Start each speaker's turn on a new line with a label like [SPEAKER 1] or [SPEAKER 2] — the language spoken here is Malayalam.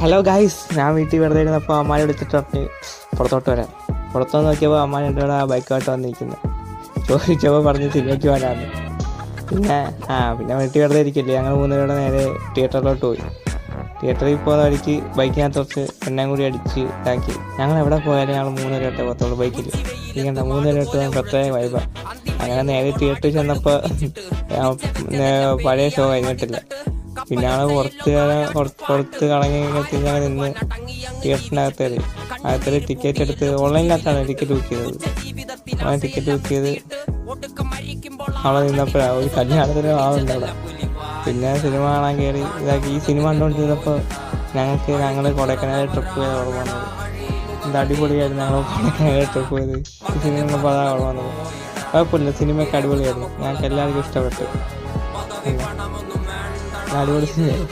[SPEAKER 1] ഹലോ ഗൈസ്, ഞാൻ വീട്ടിൽ വെറുതെ ഇരുന്നപ്പോൾ അമ്മാനെ വിളിച്ചിട്ട് പറഞ്ഞ് പുറത്തോട്ട് വരാം. പുറത്തോട്ട് നോക്കിയപ്പോൾ അമ്മാൻ എൻ്റെ കൂടെ ആ ബൈക്കായിട്ട് വന്നിരിക്കുന്നു. ചോദിച്ചപ്പോൾ പറഞ്ഞ് സിനിമയ്ക്ക് പോകാനാണ്. പിന്നെ വീട്ടിൽ വെറുതെ ഇരിക്കില്ലേ, ഞങ്ങൾ 3 പേരുടെ നേരെ തിയേറ്ററിലോട്ട് പോയി. തിയേറ്ററിൽ പോകുന്ന വഴിക്ക് ബൈക്കിനകത്ത് കുറച്ച് എണ്ണയും കൂടി അടിച്ച് ഇതാക്കി. ഞങ്ങൾ എവിടെ പോയാലും ഞങ്ങൾ 3 പേരായിട്ടേ പോകത്തുള്ളൂ ബൈക്കിൽ. ഇരിക്കണ്ട 3 പേരായിട്ട് പോകാൻ പ്രത്യേക വൈബാണ്. അങ്ങനെ നേരെ തിയേറ്ററിൽ ചെന്നപ്പോൾ പഴയ ഷോ കഴിഞ്ഞിട്ടില്ല. പിന്നെ ഞങ്ങൾ പുറത്ത് കറങ്ങി ഞങ്ങൾ നിന്ന് തിയേറ്ററിനകത്ത് ടിക്കറ്റ് എടുത്ത് ഓൺലൈനിനകത്താണ് ടിക്കറ്റ് ബുക്ക് ചെയ്തത്. അങ്ങനെ ടിക്കറ്റ് ബുക്ക് ചെയ്ത് അവിടെ നിന്നപ്പോഴാണ് ഒരു കല്യാണത്തിന് ആവുന്നുണ്ട് അവിടെ. പിന്നെ സിനിമ കാണാൻ കയറി ഇതാക്കി. ഈ സിനിമ കണ്ടുകൊണ്ടിരുന്നപ്പോൾ ഞങ്ങൾ കൊടൈക്കനാൽ ട്രിപ്പ് പോയത് ഓർമ്മ വന്നത്. ഇത് അടിപൊളിയായിരുന്നു. ഞങ്ങൾ കൊടൈക്കനാൽ ട്രിപ്പ് പോയത് ഈ സിനിമ കണ്ടപ്പോൾ അതാണ് ഓർമ്മ വന്നത്. കുഴപ്പമില്ല, സിനിമയൊക്കെ അടിപൊളിയായിരുന്നു. ഞങ്ങൾക്ക് എല്ലാവർക്കും ഇഷ്ടപ്പെട്ടു. അടിപൊളി സിനിമയായിരുന്നു.